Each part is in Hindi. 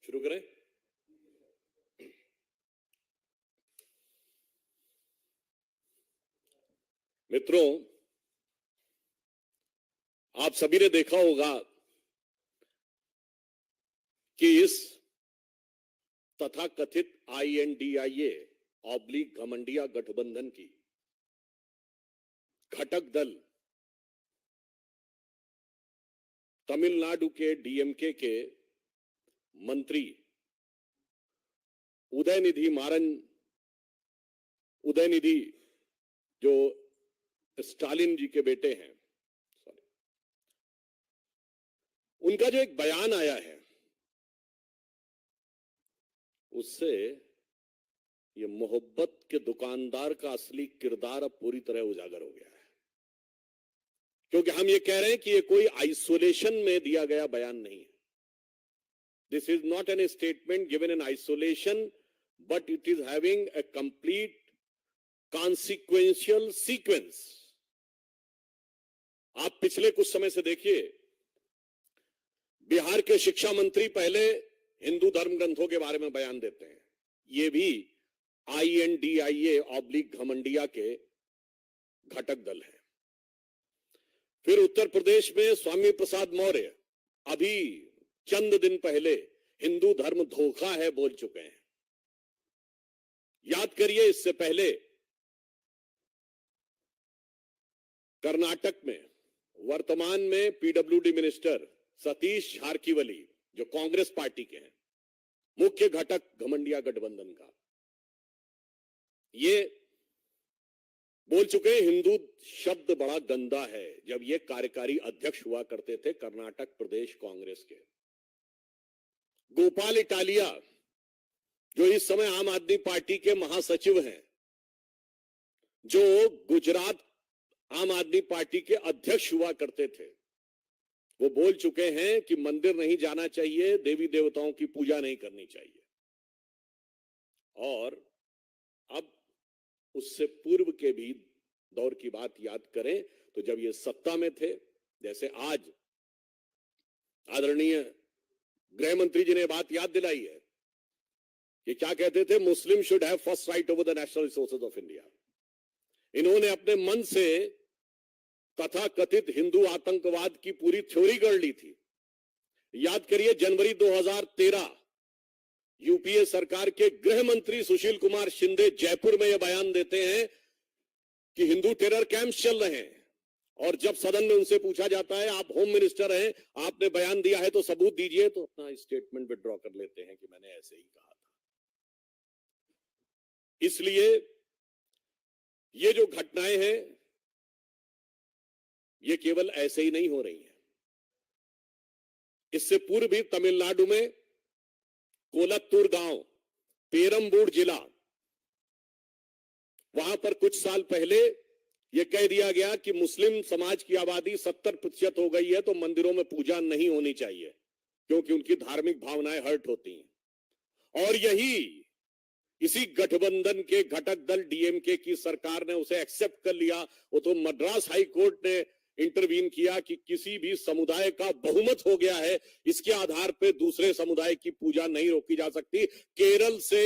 शुरू करें। मित्रों, आप सभी ने देखा होगा कि इस तथाकथित I.N.D.I.A ऑब्लिक घमंडिया गठबंधन की घटक दल तमिलनाडु के DMK के मंत्री उदयनिधि जो स्टालिन जी के बेटे हैं, उनका जो एक बयान आया है उससे ये मोहब्बत के दुकानदार का असली किरदार अब पूरी तरह उजागर हो गया है। क्योंकि हम ये कह रहे हैं कि ये कोई आइसोलेशन में दिया गया बयान नहीं है। This is not an statement given in isolation, but it is having a complete consequential sequence. आप पिछले कुछ समय से देखिए, बिहार के शिक्षा मंत्री पहले हिंदू धर्म ग्रंथों के बारे में बयान देते हैं, ये भी I.N.D.I.A ऑब्लिक घमंडिया के घटक दल है। फिर उत्तर प्रदेश में स्वामी प्रसाद मौर्य अभी चंद दिन पहले हिंदू धर्म धोखा है बोल चुके हैं। याद करिए, इससे पहले कर्नाटक में वर्तमान में PWD मिनिस्टर सतीश झारकीवली, जो कांग्रेस पार्टी के हैं, मुख्य घटक घमंडिया गठबंधन का, ये बोल चुके हैं हिंदू शब्द बड़ा गंदा है, जब ये कार्यकारी अध्यक्ष हुआ करते थे कर्नाटक प्रदेश कांग्रेस के। गोपाल इटालिया, जो इस समय आम आदमी पार्टी के महासचिव हैं, जो गुजरात आम आदमी पार्टी के अध्यक्ष हुआ करते थे, वो बोल चुके हैं कि मंदिर नहीं जाना चाहिए, देवी देवताओं की पूजा नहीं करनी चाहिए। और अब उससे पूर्व के भी दौर की बात याद करें तो जब ये सत्ता में थे, जैसे आज आदरणीय गृह मंत्री जी ने बात याद दिलाई है कि क्या कहते थे, मुस्लिम should have first right over the national resources of India. इन्होंने अपने मन से तथाकथित हिंदू आतंकवाद की पूरी थ्योरी गढ़ ली थी। याद करिए, जनवरी 2013 यूपीए सरकार के गृह मंत्री सुशील कुमार शिंदे जयपुर में यह बयान देते हैं कि हिंदू टेरर कैंप्स चल रहे हैं, और जब सदन में उनसे पूछा जाता है, आप होम मिनिस्टर हैं, आपने बयान दिया है तो सबूत दीजिए, तो अपना स्टेटमेंट विड्रॉ कर लेते हैं कि मैंने ऐसे ही कहा था। इसलिए ये जो घटनाएं हैं ये केवल ऐसे ही नहीं हो रही हैं। इससे पूर्व भी तमिलनाडु में कोलत्तूर गांव, पेरम्बूर जिला, वहां पर कुछ साल पहले यह कह दिया गया कि मुस्लिम समाज की आबादी 70% हो गई है तो मंदिरों में पूजा नहीं होनी चाहिए, क्योंकि उनकी धार्मिक भावनाएं हर्ट होती हैं। और इसी गठबंधन के घटक दल DMK की सरकार ने उसे एक्सेप्ट कर लिया। वो तो मद्रास हाई कोर्ट ने इंटरवीन किया कि किसी भी समुदाय का बहुमत हो गया है, इसके आधार पर दूसरे समुदाय की पूजा नहीं रोकी जा सकती। केरल से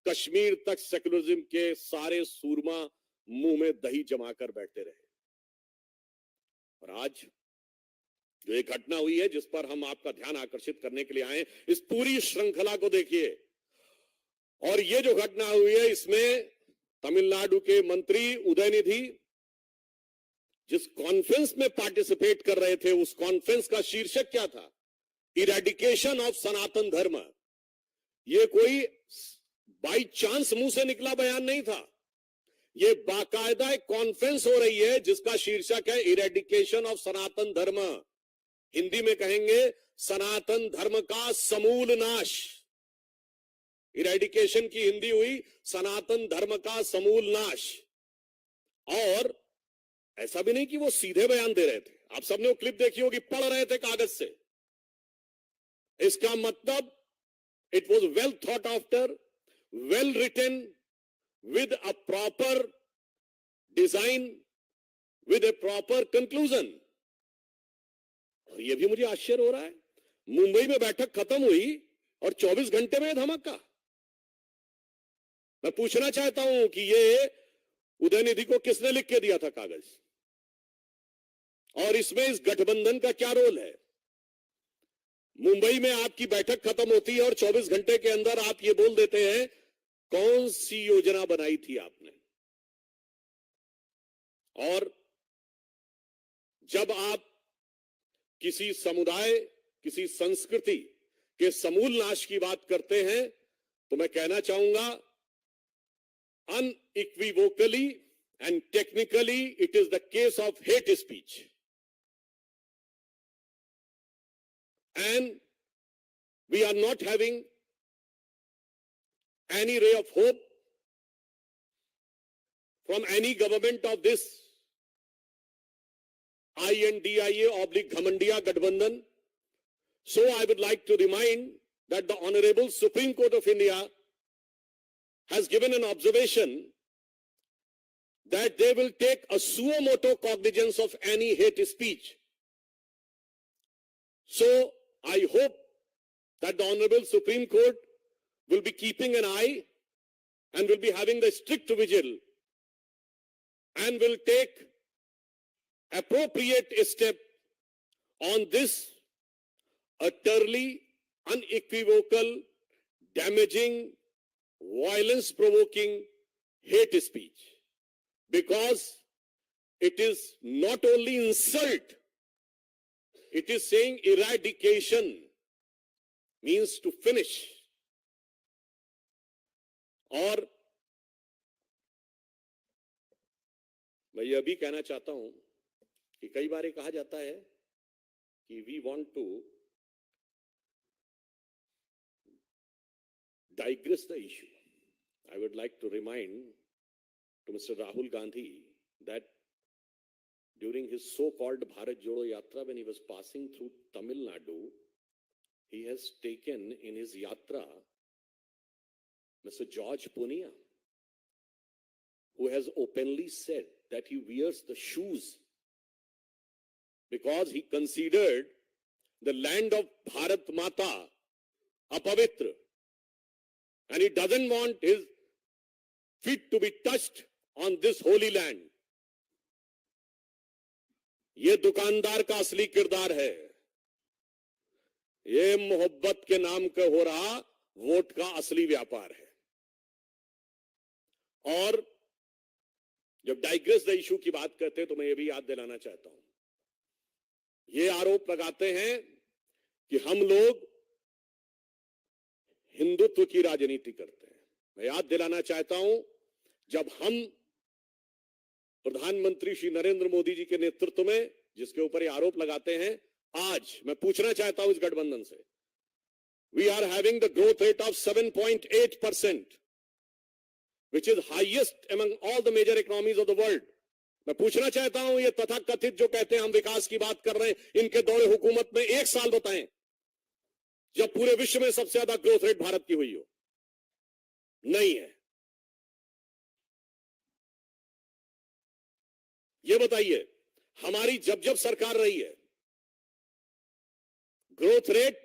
कश्मीर तक सेकुलरिज्म के सारे सूरमा मुंह में दही जमाकर बैठे रहे। और आज जो एक घटना हुई है जिस पर हम आपका ध्यान आकर्षित करने के लिए आए, इस पूरी श्रृंखला को देखिए। और ये जो घटना हुई है, इसमें तमिलनाडु के मंत्री उदयनिधि जिस कॉन्फ्रेंस में पार्टिसिपेट कर रहे थे, उस कॉन्फ्रेंस का शीर्षक क्या था? इरेडिकेशन ऑफ सनातन धर्म। ये कोई बाई चांस मुंह से निकला बयान नहीं था, ये बाकायदा एक कॉन्फ्रेंस हो रही है जिसका शीर्षक है इरेडिकेशन ऑफ सनातन धर्म। हिंदी में कहेंगे सनातन धर्म का समूल नाश। इरेडिकेशन की हिंदी हुई सनातन धर्म का समूल नाश। और ऐसा भी नहीं कि वो सीधे बयान दे रहे थे, आप सबने वो क्लिप देखी होगी, पढ़ रहे थे कागज से। इसका मतलब it was well thought after, well written, with a proper design, with a proper conclusion। और यह भी मुझे आश्चर्य हो रहा है, मुंबई में बैठक खत्म हुई और 24 घंटे में धमाका। मैं पूछना चाहता हूं कि ये उदयनिधि को किसने लिख के दिया था कागज, और इसमें इस गठबंधन का क्या रोल है? मुंबई में आपकी बैठक खत्म होती है और 24 घंटे के अंदर आप ये बोल देते हैं कौन सी योजना बनाई थी आपने। और जब आप किसी समुदाय, किसी संस्कृति के समूल नाश की बात करते हैं तो मैं कहना चाहूंगा unequivocally and technically it is the case of hate speech, and we are not having any ray of hope from any government of this I.N.D.I.A/Ghamandiya Gadbandhan. So I would like to remind that the Honorable Supreme Court of India has given an observation that they will take a suo motu cognizance of any hate speech. So I hope that the Honorable Supreme Court will be keeping an eye and will be having the strict vigil and will take appropriate step on this utterly unequivocal, damaging, violence-provoking hate speech, because it is not only insult, it is saying eradication means to finish. और मैं यह भी कहना चाहता हूं कि कई बार कहा जाता है कि we want to digress the issue. I would like to remind to Mr. Rahul Gandhi that during his so-called Bharat Jodo Yatra, when he was passing through Tamil Nadu, he has taken in his yatra Mr. George Punia, who has openly said that he wears the shoes because he considered the land of Bharat Mata apavitra, and he doesn't want his feet to be touched on this holy land. ये दुकानदार का असली किरदार है। ये मोहब्बत के नाम का हो रहा वोट का असली व्यापार है। और जब डाइग्रेस द इशू की बात करते हैं तो मैं ये भी याद दिलाना चाहता हूं, ये आरोप लगाते हैं कि हम लोग हिंदुत्व की राजनीति करते हैं। मैं याद दिलाना चाहता हूं, जब हम प्रधानमंत्री श्री नरेंद्र मोदी जी के नेतृत्व में जिसके ऊपर ये आरोप लगाते हैं, आज मैं पूछना चाहता हूं इस गठबंधन से, we are having the growth rate of 7.8%, which is highest among all the major economies of the world. मैं पूछना चाहता हूं, ये तथाकथित जो कहते हैं हम विकास की बात कर रहे हैं, इनके दौरे हुकूमत में एक साल बताएं जब पूरे विश्व में सबसे ज्यादा ग्रोथ रेट भारत की हुई हो। नहीं है। ये बताइए, हमारी जब जब सरकार रही है, ग्रोथ रेट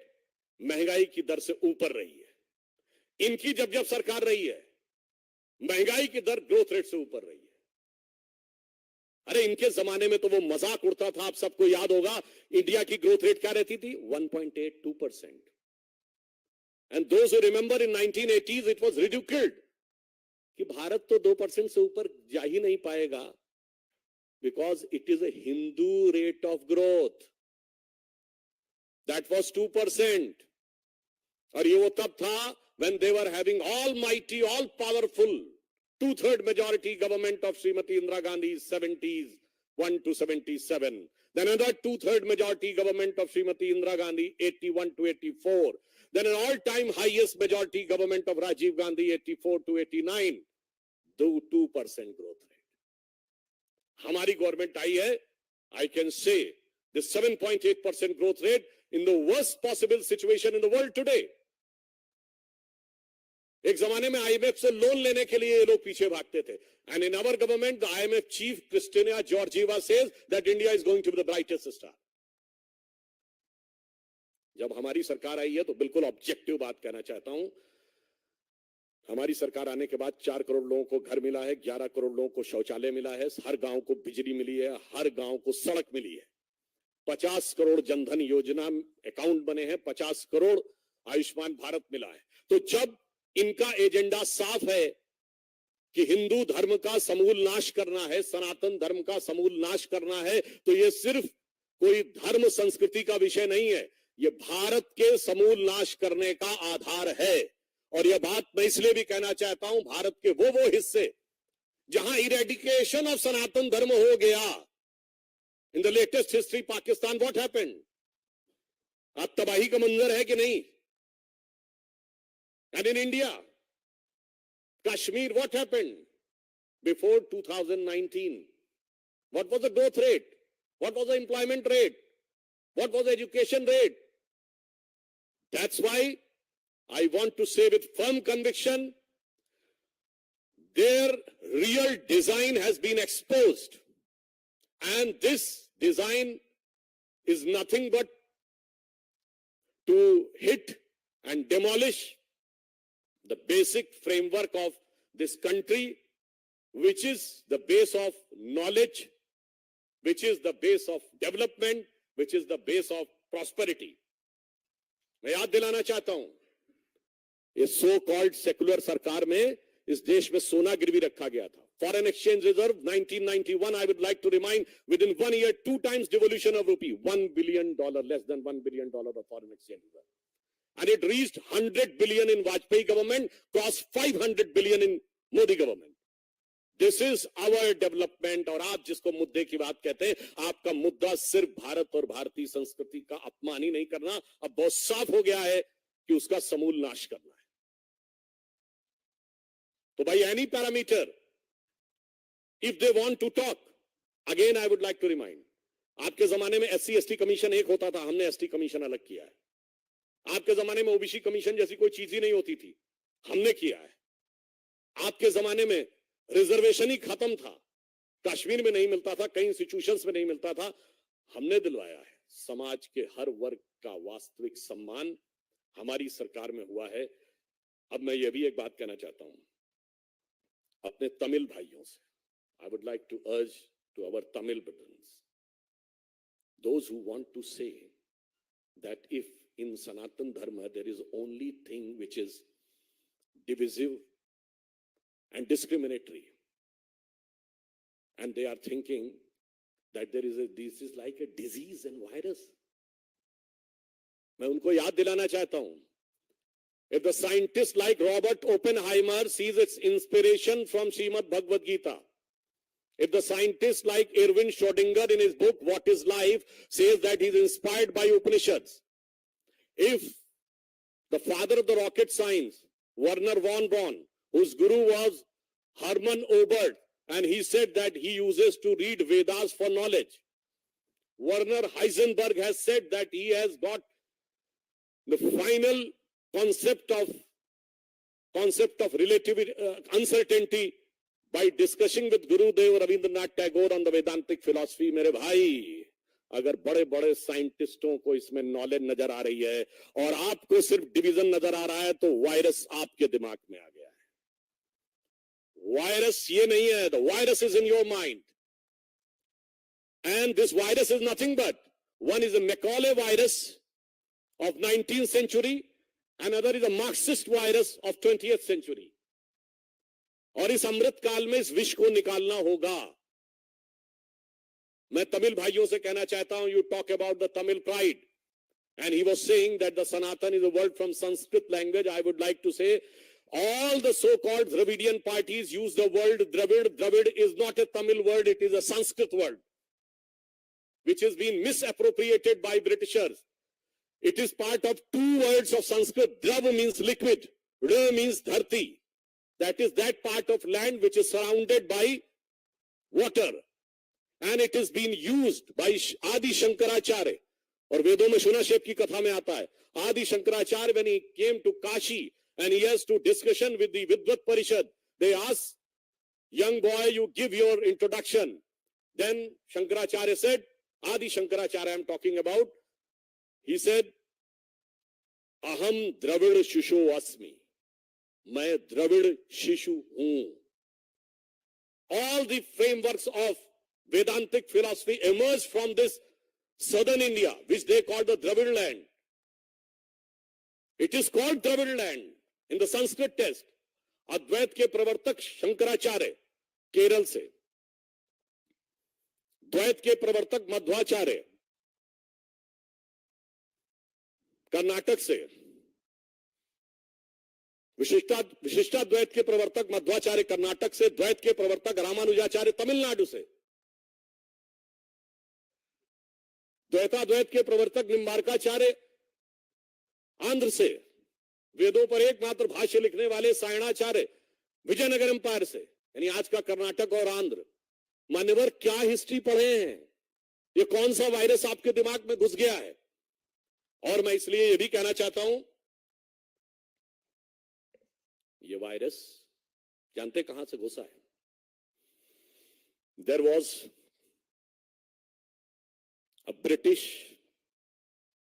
महंगाई की दर से ऊपर रही है। इनकी जब जब सरकार रही है, महंगाई की दर ग्रोथ रेट से ऊपर रही है। अरे इनके जमाने में तो वो मजाक उड़ता था, आप सबको याद होगा, इंडिया की ग्रोथ रेट क्या रहती थी? 1.82%. And those who remember in 1980s it was ridiculed कि भारत तो 2% से ऊपर जा ही नहीं पाएगा, because it is a Hindu rate of growth. That was 2%. और ये वो तब था when they were having almighty, all powerful 2/3 majority government of Srimati Indira Gandhi's 70s 1 to 77. Then another 2/3 majority government of Srimati Indira Gandhi 81 to 84. Then an all-time highest majority government of Rajiv Gandhi 84 to 89. 2% growth rate. हमारी गवर्नमेंट आई है, I can say the 7.8% growth rate in the worst possible situation in the world today. एक जमाने में IMF से लोन लेने के लिए ये लोग पीछे भागते थे. And in our government, the IMF chief Kristalina Georgieva says that India is going to be the brightest star. जब हमारी सरकार आई है तो बिल्कुल ऑब्जेक्टिव बात कहना चाहता हूं, हमारी सरकार आने के बाद 4 करोड़ लोगों को घर मिला है, 11 करोड़ लोगों को शौचालय मिला है, हर गांव को बिजली मिली है, हर गांव को सड़क मिली है, 50 करोड़ जनधन योजना अकाउंट बने हैं, 50 करोड़ आयुष्मान भारत मिला है। तो जब इनका एजेंडा साफ है कि हिंदू धर्म का समूल नाश करना है, सनातन धर्म का समूल नाश करना है, तो ये सिर्फ कोई धर्म संस्कृति का विषय नहीं है, ये भारत के समूल नाश करने का आधार है। और यह बात मैं इसलिए भी कहना चाहता हूं, भारत के वो हिस्से जहां इरेडिकेशन ऑफ सनातन धर्म हो गया, in the latest history Pakistan what happened, अब तबाही का मंजर है कि नहीं? And in India Kashmir, what happened before 2019? What was the growth rate? What was the employment rate? What was the education rate? That's why I want to say with firm conviction, their real design has been exposed. And this design is nothing but to hit and demolish the basic framework of this country, which is the base of knowledge, which is the base of development, which is the base of prosperity. मैं याद दिलाना चाहता हूं, ये सो कॉल्ड सेकुलर सरकार में इस देश में सोना गिरवी रखा गया था. Foreign exchange reserve 1991, I would like to remind, within 1 year 2 times devolution of rupee, $1 billion, less than $1 billion of foreign exchange reserve. And it reached 100 billion in Vajpayee government, crossed 500 billion in Modi government. This is our development. और आप जिसको मुद्दे की बात कहते हैं, आपका मुद्दा सिर्फ भारत और भारतीय संस्कृति का अपमान ही नहीं करना, अब बहुत साफ हो गया है कि उसका समूल नाश करना है. तो भाई any parameter, if they want to talk, again I would like to remind, आपके जमाने में SC/ST कमीशन एक होता था, हमने ST कमीशन अलग किया है. आपके जमाने में ओबीसी कमीशन जैसी कोई चीज ही नहीं होती थी, हमने किया है. आपके जमाने में रिजर्वेशन ही खत्म था, कश्मीर में नहीं मिलता था, कई इंस्टीट्यूशंस में नहीं मिलता था, हमने दिलवाया है. समाज के हर वर्ग का वास्तविक सम्मान हमारी सरकार में हुआ है. अब मैं ये भी एक बात कहना चाहता हूं अपने तमिल भाइयों से. I would like to urge to our Tamil brothers, those who want to say that if in Sanatan Dharma there is only thing which is divisive and discriminatory, and they are thinking that this is like a disease and virus. मैं उनको याद दिलाना चाहता हूं, if the scientist like Robert Oppenheimer sees its inspiration from Srimad Bhagavad Gita, if the scientist like Erwin Schrödinger in his book What is Life says that he is inspired by Upanishads, if the father of the rocket science, Werner von Braun, whose guru was Hermann Oberth, and he said that he uses to read Vedas for knowledge, Werner Heisenberg has said that he has got the final concept of relativity, uncertainty by discussing with Gurudev Rabindranath Tagore on the Vedantic philosophy. मेरे भाई, अगर बड़े बड़े साइंटिस्टों को इसमें नॉलेज नजर आ रही है और आपको सिर्फ डिवीजन नजर आ रहा है, तो वायरस आपके दिमाग में आ गया है. वायरस ये नहीं है, the virus is in your mind, and this virus is nothing but, one is a Macaulay virus of 19th century, another is a Marxist virus of 20th century. और इस अमृत काल में इस विष को निकालना होगा. मैं तमिल भाइयों से कहना चाहता हूं, you talk about the Tamil pride, and he was saying that the Sanatan is a word from Sanskrit language. I would like to say all the so-called Dravidian parties use the word Dravid. Dravid is not a Tamil word, it is a Sanskrit word, which has been misappropriated by Britishers. It is part of 2 words of Sanskrit. Drav means liquid, Ra means dharti. That is that part of land which is surrounded by water. And it is being used by Adi Shankaracharya. और वेदों में शुनाशेप की कथा में आता है, Adi Shankaracharya, when he came to Kashi and he has to discussion with the Vidvat Parishad, they asked, young boy, you give your introduction. Then Shankaracharya said, Adi Shankaracharya I'm talking about, he said, अहम द्रविड़ शिशु अस्मि, मैं द्रविड़ शिशु हूं. All the frameworks of Vedantic philosophy emerged from this southern India, which they call the Dravid land. It is called Dravid land in the Sanskrit text. अद्वैत के प्रवर्तक शंकराचार्य केरल से, द्वैत के प्रवर्तक मध्वाचार्य कर्नाटक से, विशिष्टाद्वैत के प्रवर्तक मध्वाचार्य कर्नाटक से, द्वैत के प्रवर्तक रामानुजाचार्य तमिलनाडु से, द्वैताद्वैत के प्रवर्तक निम्बार्काचार्य आंध्र से, वेदों पर एकमात्र भाष्य लिखने वाले सायणाचार्य विजयनगर एम्पायर से, यानी आज का कर्नाटक और आंध्र. मान्यवर, क्या हिस्ट्री पढ़े हैं? ये कौन सा वायरस आपके दिमाग में घुस गया है? और मैं इसलिए ये भी कहना चाहता हूं, ये वायरस जानते कहां से घुसा है? There was a British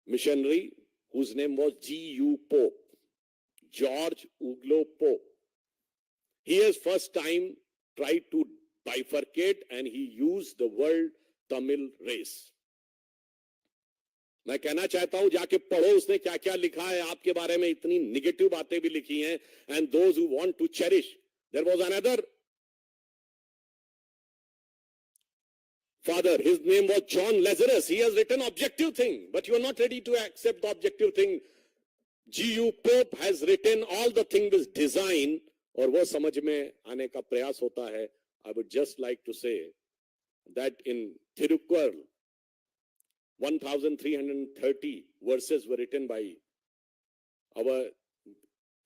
missionary whose name was G.U. Pope, George Uglo Pope. He has first time tried to bifurcate and he used the word Tamil race. मैं कहना चाहता हूं, जाके पढ़ो उसने क्या क्या लिखा है आपके बारे में. इतनी निगेटिव बातें भी लिखी हैं. And those who want to cherish, there was another father, his name was John Lazarus. He has written objective thing, but you are not ready to accept the objective thing. G.U. Pope has written all the thing with design, और वो समझ में आने का प्रयास होता है. I would just like to say that in Thirukkural, 1,330 verses were written by our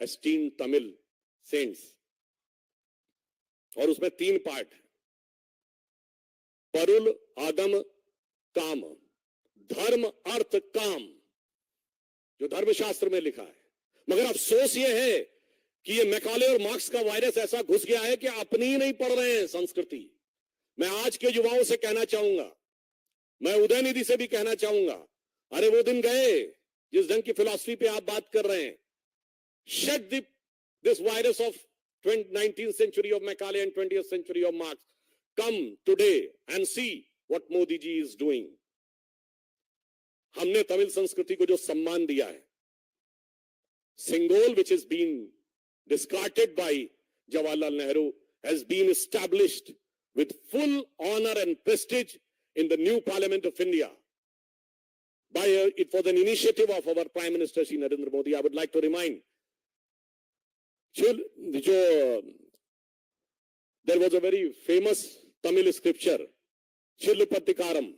esteemed Tamil saints, और उसमें 3 पार्ट, परुल आगम काम, धर्म अर्थ काम, जो धर्मशास्त्र में लिखा है. मगर अफसोस ये है कि ये मैकाले और मार्क्स का वायरस ऐसा घुस गया है कि अपनी ही नहीं पढ़ रहे हैं संस्कृति. मैं आज के युवाओं से कहना चाहूंगा, मैं उदयनिधि से भी कहना चाहूंगा, अरे वो दिन गए जिस ढंग की फिलॉसफी पे आप बात कर रहे हैं. Shed this virus of 19th century of Macaulay and 20th century of Marx. Come today and see what Modi ji is doing. हमने तमिल संस्कृति को जो सम्मान दिया है, Singol, which has been discarded by Jawaharlal Nehru, has been established with full honor and prestige in the new Parliament of India. It was an initiative of our Prime Minister Shri Narendra Modi. I would like to remind, there was a very famous Tamil scripture, Chillupatikaram,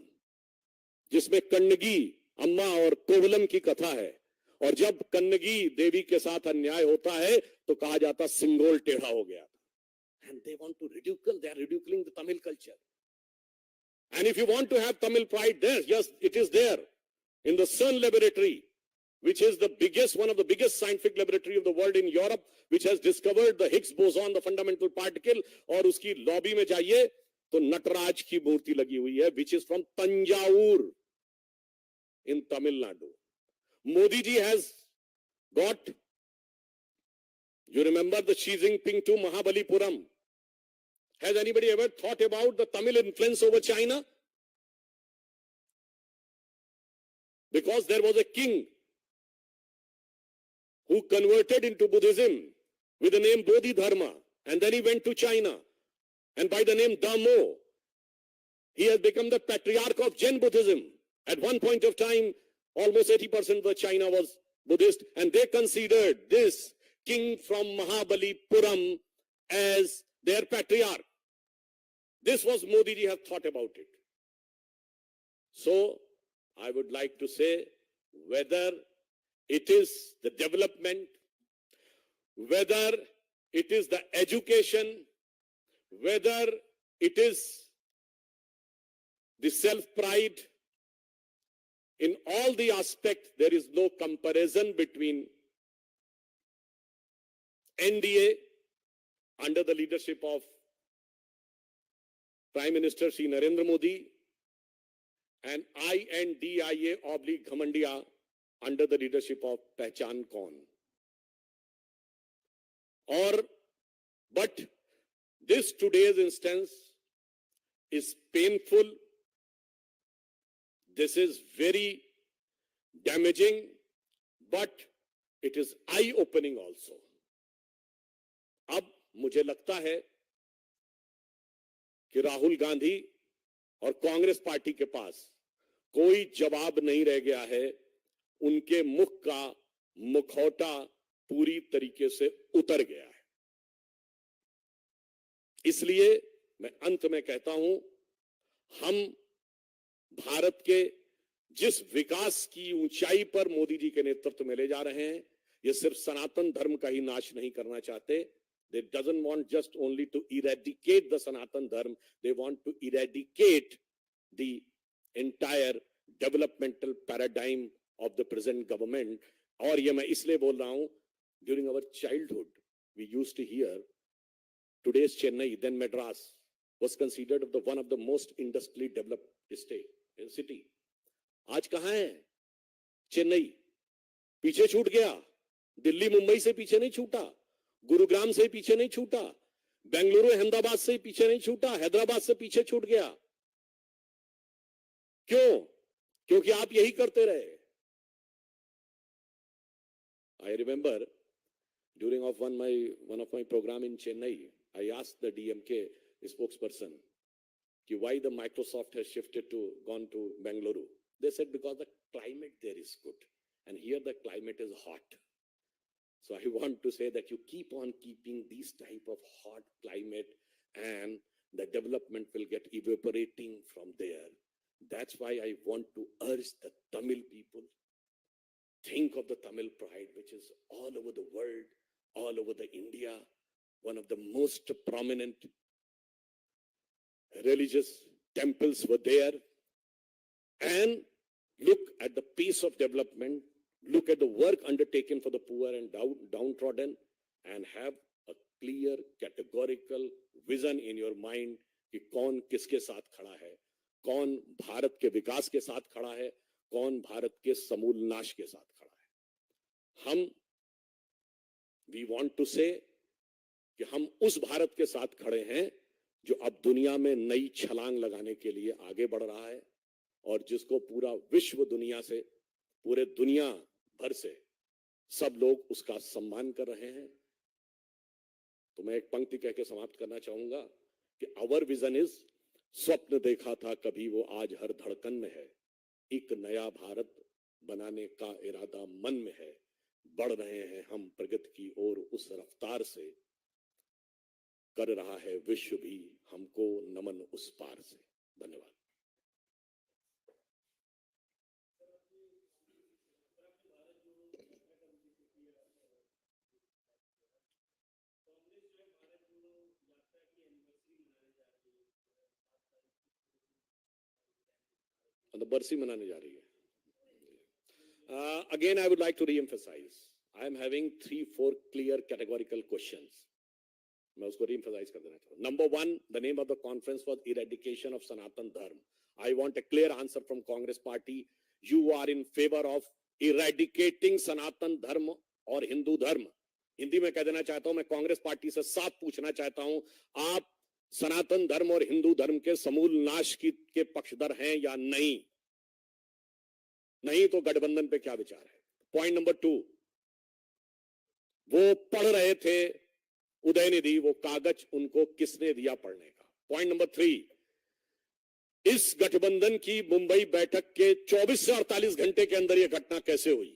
जिसमें कन्नगी अम्मा और कोवलम की कथा है. और जब कन्नगी देवी के साथ अन्याय होता है तो कहा जाता सिंगोल टेढ़ा हो गया. And they want to ridicule, they are ridiculing the Tamil culture. And if you want to have Tamil pride there, yes, it is there in the CERN laboratory, which is the biggest, one of the biggest scientific laboratory of the world in Europe, which has discovered the Higgs boson, the fundamental particle. और उसकी लॉबी में जाइए तो नटराज की मूर्ति लगी हुई है, which is from Tanjavur in Tamil Nadu. Modi ji has got, you remember the Xi Jinping to Mahabalipuram. Has anybody ever thought about the Tamil influence over China? Because there was a king who converted into Buddhism with the name Bodhidharma, and then he went to China, and by the name Dhammo, he has become the patriarch of Jain Buddhism. At one point of time, almost 80% of China was Buddhist, and they considered this king from Mahabalipuram as their patriarch. This was Modi ji have thought about it. So, I would like to say, whether it is the development, whether it is the education, whether it is the self-pride, in all the aspects, there is no comparison between N.D.A. under the leadership of Prime Minister Shri Narendra Modi and I.N.D.I.A. / Ghamandia under the leadership of Pehchan Kaun. Or, but this today's instance is painful. This is very damaging, but it is eye-opening also. अब मुझे लगता है कि राहुल गांधी और कांग्रेस पार्टी के पास कोई जवाब नहीं रह गया है. उनके मुख का मुखौटा पूरी तरीके से उतर गया है. इसलिए मैं अंत में कहता हूं, हम भारत के जिस विकास की ऊंचाई पर मोदी जी के नेतृत्व में ले जा रहे हैं, ये सिर्फ सनातन धर्म का ही नाश नहीं करना चाहते. They doesn't want just only to eradicate the Sanatan Dharm, they want to eradicate the entire developmental paradigm of the present government. और ये मैं इसलिए बोल रहा हूं, during our childhood, we used to hear today's Chennai, then Madras, was considered one of the most industrially developed city. आज कहां है चेन्नई? पीछे छूट गया. दिल्ली मुंबई से पीछे नहीं छूटा, गुरुग्राम से पीछे नहीं छूटा, बेंगलुरु अहमदाबाद से पीछे नहीं छूटा, हैदराबाद से पीछे छूट गया. क्यों? क्योंकि आप यही करते रहे. I remember during one of my program in Chennai, I asked the DMK spokesperson why the Microsoft has gone to Bengaluru. They said because the climate there is good, and here the climate is hot. So I want to say that you keep on keeping these type of hot climate, and the development will get evaporating from there. That's why I want to urge the Tamil people, think of the Tamil pride, which is all over the world, all over the India, one of the most prominent religious temples were there. And look at the pace of development, look at the work undertaken for the poor and downtrodden, and have a clear, categorical vision in your mind कि कौन किसके साथ खड़ा है, कौन भारत के विकास के साथ खड़ा है, कौन भारत के समूल नाश के साथ खड़ा है. हम we want to say कि हम उस भारत के साथ खड़े हैं जो अब दुनिया में नई छलांग लगाने के लिए आगे बढ़ रहा है, और जिसको पूरा विश्व दुनिया से, पूरे दुनिया भर से सब लोग उसका सम्मान कर रहे हैं. तो मैं एक पंक्ति कह के समाप्त करना चाहूंगा कि आवर विजन इज, स्वप्न देखा था कभी वो आज हर धड़कन में है, एक नया भारत बनाने का इरादा मन में है, बढ़ रहे हैं हम प्रगति की ओर उस रफ्तार से, कर रहा है विश्व भी हमको नमन उस पार से. धन्यवाद. बरसी मनाने जा रही है. Again, I would like to re-emphasize. I am having 3-4 clear categorical questions. मैं उसको re-emphasize कर देना चाहता हूँ. Number 1, the name of the conference was Eradication of Sanatan Dharm. I want a clear answer from Congress Party. You are in favor of eradicating Sanatan Dharm और हिंदू धर्म. हिंदी में कह देना चाहता हूं, मैं कांग्रेस पार्टी से साफ पूछना चाहता हूं, आप सनातन धर्म और हिंदू धर्म के समूल नाश के पक्षधर हैं या नहीं? नहीं तो गठबंधन पे क्या विचार है? पॉइंट नंबर 2, वो पढ़ रहे थे उदयनिधि, वो कागज उनको किसने दिया पढ़ने का? पॉइंट नंबर 3, इस गठबंधन की मुंबई बैठक के 24 से 48 घंटे के अंदर यह घटना कैसे हुई?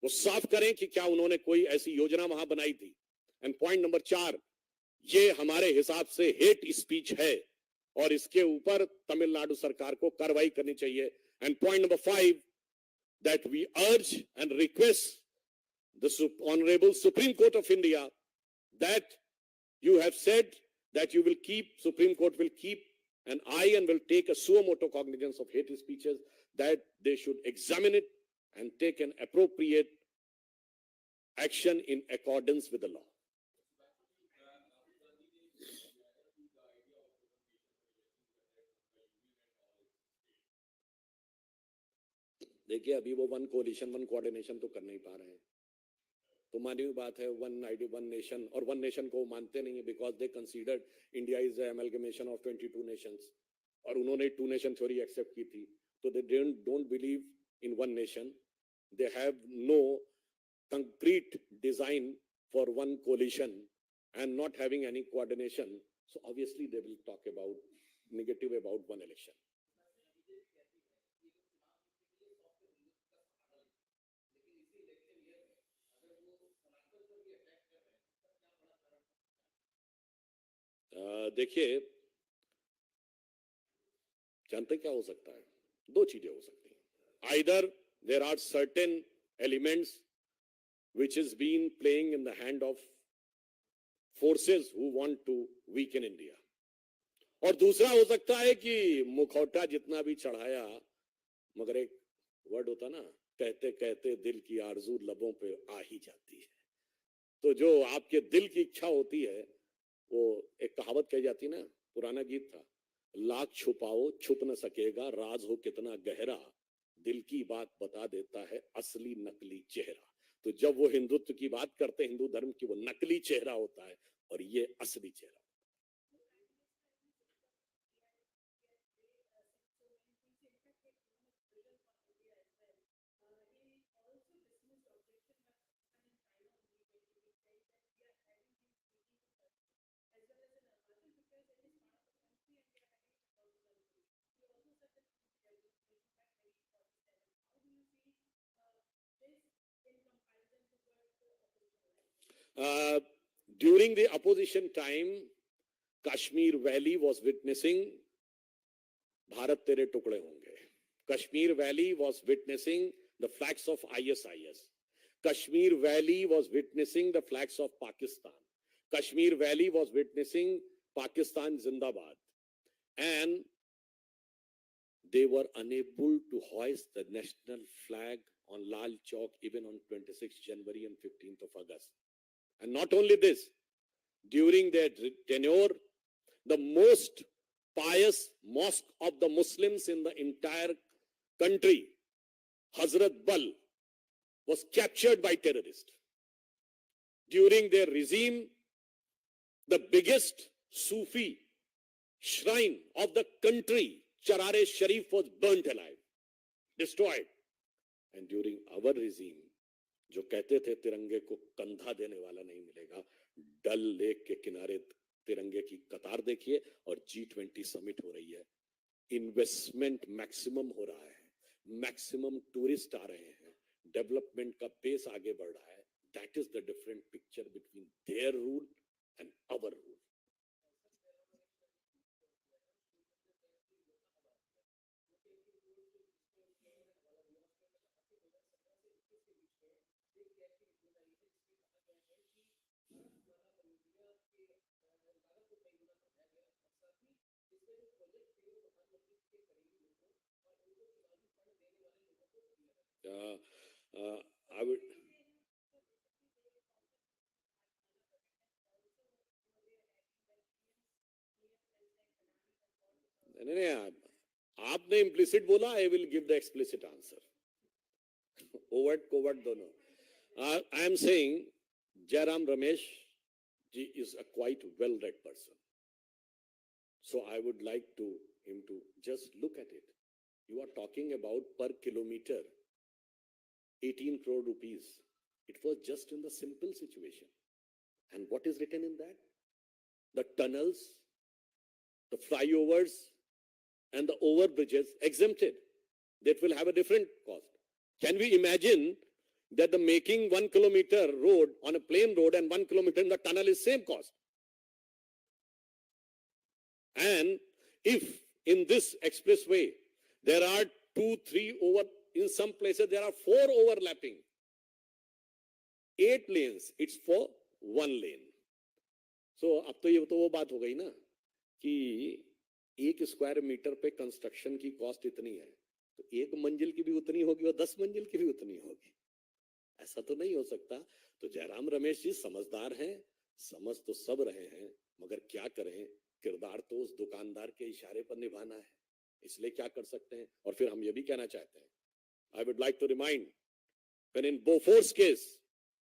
वो साफ करें कि क्या उन्होंने कोई ऐसी योजना वहां बनाई थी? एंड पॉइंट नंबर 4, ये हमारे हिसाब से हेट स्पीच है और इसके ऊपर तमिलनाडु सरकार को कार्रवाई करनी चाहिए. And point number 5, that we urge and request the Honorable Supreme Court of India that you have said that you will keep, Supreme Court will keep an eye and will take a suo motu cognizance of hate speeches, that they should examine it and take an appropriate action in accordance with the law. देखिए अभी वो वन कोलिशन वन कोऑर्डिनेशन तो कर नहीं पा रहे हैं, तो मानी हुई बात है वन आईडी वन नेशन, और वन नेशन को मानते नहीं है because they considered India is amalgamation of 22 nations, और उन्होंने टू नेशन थ्योरी एक्सेप्ट की थी, तो they don't believe in one nation, they have no concrete design for one coalition and not having any coordination, so obviously they will talk about negative about one election. देखिए जानते क्या हो सकता है, दो चीजें हो सकती हैं, either there are certain elements which is been playing in the hand of forces who want to weaken India, और दूसरा हो सकता है कि मुखौटा जितना भी चढ़ाया, मगर एक वर्ड होता ना, कहते कहते दिल की आरजू लबों पे आ ही जाती है, तो जो आपके दिल की इच्छा होती है, वो एक कहावत कही जाती ना, पुराना गीत था, लाख छुपाओ छुप न सकेगा, राज हो कितना गहरा, दिल की बात बता देता है असली नकली चेहरा। तो जब वो हिंदुत्व की बात करते हैं, हिंदू धर्म की, वो नकली चेहरा होता है और ये असली चेहरा। During the opposition time, Kashmir Valley was witnessing Bharat Tere Tukde Honge. Kashmir Valley was witnessing the flags of ISIS. Kashmir Valley was witnessing the flags of Pakistan. Kashmir Valley was witnessing Pakistan Zindabad. And they were unable to hoist the national flag on Lal Chowk even on 26th January and 15th of August. And not only this, during their tenure, the most pious mosque of the Muslims in the entire country, Hazrat Bal, was captured by terrorists. During their regime, the biggest Sufi shrine of the country, Charare Sharif, was burnt alive, destroyed. And during our regime, जो कहते थे तिरंगे को कंधा देने वाला नहीं मिलेगा, डल लेक के किनारे तिरंगे की कतार देखिए, और G20 समिट हो रही है, इन्वेस्टमेंट मैक्सिमम हो रहा है, मैक्सिमम टूरिस्ट आ रहे हैं, डेवलपमेंट का पेस आगे बढ़ रहा है. That is the different picture between their rule and our rule. I would. नहीं, आपने इम्प्लिसिट बोला, I will give the explicit answer. Overt covert दोनों. I am saying Jairam Ramesh ji is a quite well read person, so I would like to him to just look at it. You are talking about per kilometer 18 crore rupees. It was just in the simple situation. And what is written in that? The tunnels, the flyovers, and the overbridges exempted. That will have a different cost. Can we imagine that the making 1 kilometer road on a plain road and 1 kilometer in the tunnel is same cost? And if in this expressway there are 2, 3 over, in some places there are 4 overlapping, 8 lanes, it's for 1 lane. So अब तो ये तो वो बात हो गई ना कि 1 स्क्वायर मीटर पे कंस्ट्रक्शन की कॉस्ट इतनी है, तो 1 मंजिल की भी उतनी होगी और 10 मंजिल की भी उतनी होगी. ऐसा तो नहीं हो सकता. तो जयराम रमेश जी समझदार हैं, समझ तो सब रहे हैं, मगर क्या करें, किरदार तो उस दुकानदार के इशारे पर निभाना है, इसलिए क्या कर सकते हैं. और फिर हम ये भी कहना चाहते हैं, I would like to remind, when in Bofor's case,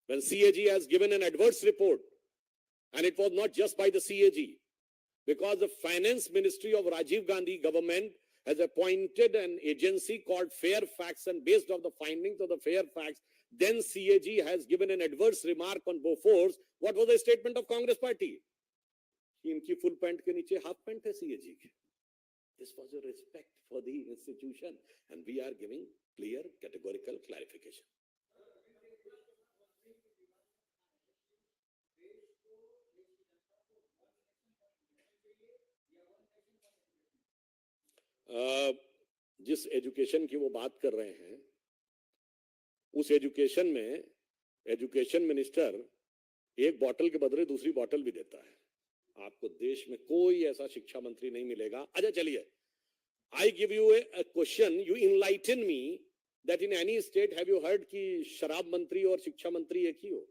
when CAG has given an adverse report, and it was not just by the CAG, because the finance ministry of Rajiv Gandhi government has appointed an agency called Fairfax, and based on the findings of the Fairfax, then CAG has given an adverse remark on Bofor's. What was the statement of Congress party? इनकी full pant के नीचे half pant है CAG की. This was a respect for the institution, and we are giving clear, categorical clarification. जिस एजुकेशन की वो बात कर रहे हैं, उस एजुकेशन में एजुकेशन मिनिस्टर एक बोतल के बदले दूसरी बोतल भी देता है. आपको देश में कोई ऐसा शिक्षा मंत्री नहीं मिलेगा. अच्छा चलिए, I give U A question, you enlighten me that in any state have you heard कि शराब मंत्री और शिक्षा मंत्री एक ही हो,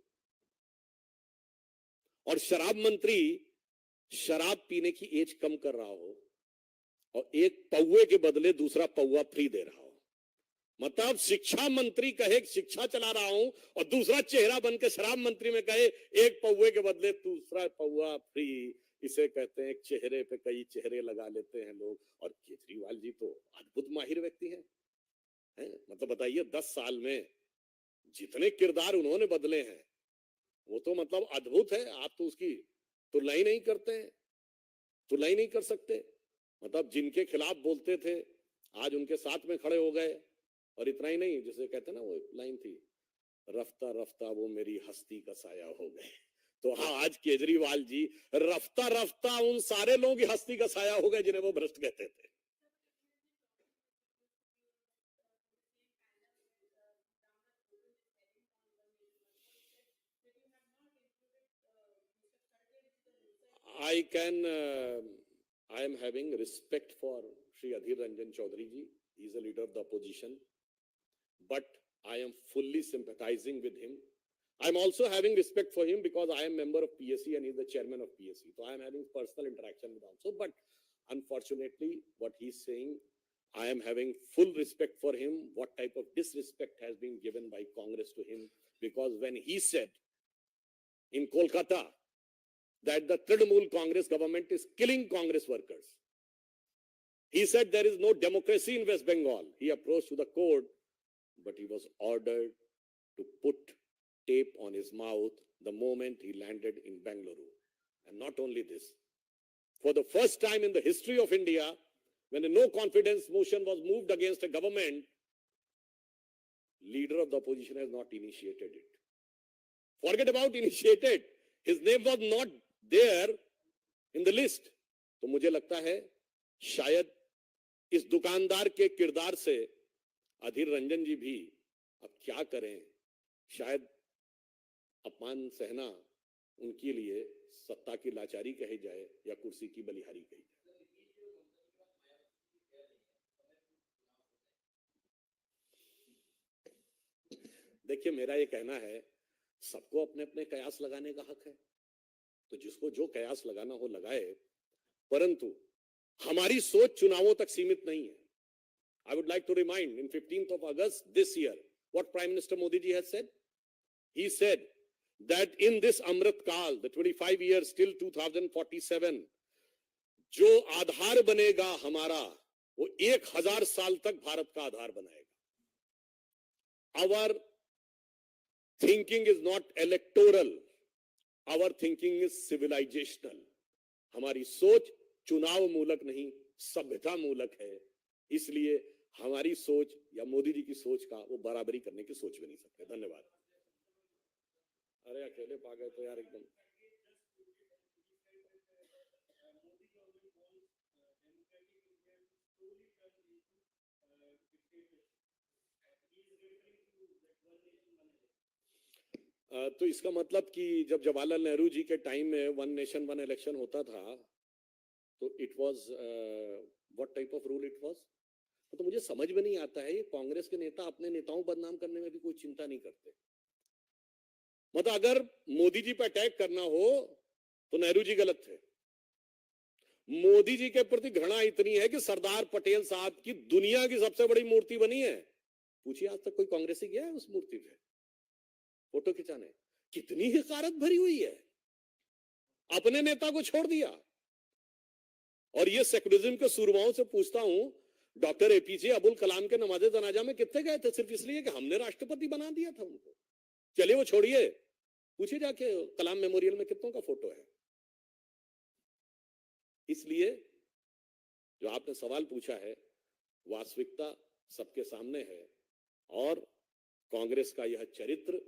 और शराब मंत्री शराब पीने की एज कम कर रहा हो और एक पौवे के बदले दूसरा पौवा फ्री दे रहा हो. मतलब शिक्षा मंत्री कहे शिक्षा चला रहा हूं और दूसरा चेहरा बन के शराब मंत्री में कहे एक पौवे के बदले दूसरा पौवा फ्री. इसे कहते हैं चेहरे पे कई चेहरे लगा लेते हैं लोग. और केजरीवाल जी तो अद्भुत माहिर व्यक्ति हैं. मतलब बताइए 10 साल में जितने किरदार उन्होंने बदले हैं वो तो मतलब अद्भुत है. आप तो उसकी तुलना ही नहीं करते हैं, तुलना ही नहीं कर सकते. मतलब जिनके खिलाफ बोलते थे आज उनके साथ में खड़े हो गए. और इतना ही नहीं, जैसे कहते ना वो लाइन थी, रफ्ता रफ्ता वो मेरी हस्ती का साया हो गए. तो हाँ, आज केजरीवाल जी रफ्ता रफ्ता उन सारे लोगों की हस्ती का साया हो गए जिन्हें वो भ्रष्ट कहते थे. I am having respect for Shri Adhir Ranjan Chaudhary ji. He is a leader of the opposition, but I am fully sympathizing with him. I am also having respect for him because I am member of PSC and he is the chairman of PSC. So I am having personal interaction with him also. But unfortunately, what he is saying, I am having full respect for him. What type of disrespect has been given by Congress to him? Because when he said in Kolkata that the Trinamool Congress government is killing Congress workers, he said there is no democracy in West Bengal. He approached to the court, but he was ordered to put tape on his mouth the moment he landed in Bengaluru. And not only this, for the first time in the history of India, when a no confidence motion was moved against a government, leader of the opposition has not initiated it. Forget about initiated. His name was not there in the list. तो मुझे लगता है शायद इस दुकानदार के किरदार से अधीर रंजन जी भी अब क्या करें, शायद अपमान सहना उनके लिए सत्ता की लाचारी कही जाए या कुर्सी की बलिहारी कही जाए. देखिए, मेरा ये कहना है सबको अपने अपने कयास लगाने का हक है, तो जिसको जो कयास लगाना हो लगाए, परंतु हमारी सोच चुनावों तक सीमित नहीं है. I would like to remind, in 15th of August this year, what Prime Minister Modi ji has said. He said that in this Amrit Kal, the 25 years till 2047, जो आधार बनेगा हमारा, वो 1000 साल तक भारत का आधार बनाएगा. Our thinking is not electoral. Our thinking is civilizational. हमारी सोच चुनाव मूलक नहीं, सभ्यता मूलक है. इसलिए हमारी सोच या मोदी जी की सोच का वो बराबरी करने की सोच भी नहीं सकते. धन्यवाद. अरे अकेले पा गए तो यार एकदम. तो इसका मतलब कि जब जवाहरलाल नेहरू जी के टाइम में वन नेशन वन इलेक्शन होता था, तो it was what type of rule it was. तो मुझे समझ में नहीं आता है, ये कांग्रेस के नेता अपने नेताओं को बदनाम करने में भी कोई चिंता नहीं करते. मतलब अगर मोदी जी पे अटैक करना हो तो नेहरू जी गलत थे. मोदी जी के प्रति घृणा इतनी है कि सरदार पटेल साहब की दुनिया की सबसे बड़ी मूर्ति बनी है. पूछिए आज तक कोई कांग्रेसी गया है उस मूर्ति पे फोटो खिंचाने? कितनी हकारत भरी हुई है, अपने नेता को छोड़ दिया। और ये सेकुलरिज्म के सूरमाओं से पूछता हूं, डॉक्टर एपीजे अब्दुल कलाम के नमाज़े जनाजा में कितने गए थे? सिर्फ इसलिए कि हमने राष्ट्रपति बना दिया था उनको। चलिए वो छोड़िए, पूछिए जाके कलाम मेमोरियल में कितनों का फोटो है। इसलिए जो आपने सवाल पूछा है, वास्तविकता सबके सामने है और कांग्रेस का यह चरित्र,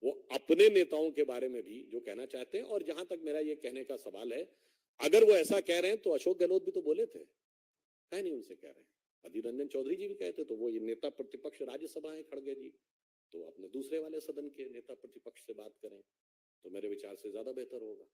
वो अपने नेताओं के बारे में भी जो कहना चाहते हैं, और जहां तक मेरा ये कहने का सवाल है, अगर वो ऐसा कह रहे हैं तो अशोक गहलोत भी तो बोले थे, है नहीं उनसे कह रहे हैं, अधीर रंजन चौधरी जी भी कहते, तो वो ये नेता प्रतिपक्ष राज्यसभा है खड़गे जी, तो अपने दूसरे वाले सदन के नेता प्रतिपक्ष से बात करें तो मेरे विचार से ज्यादा बेहतर होगा।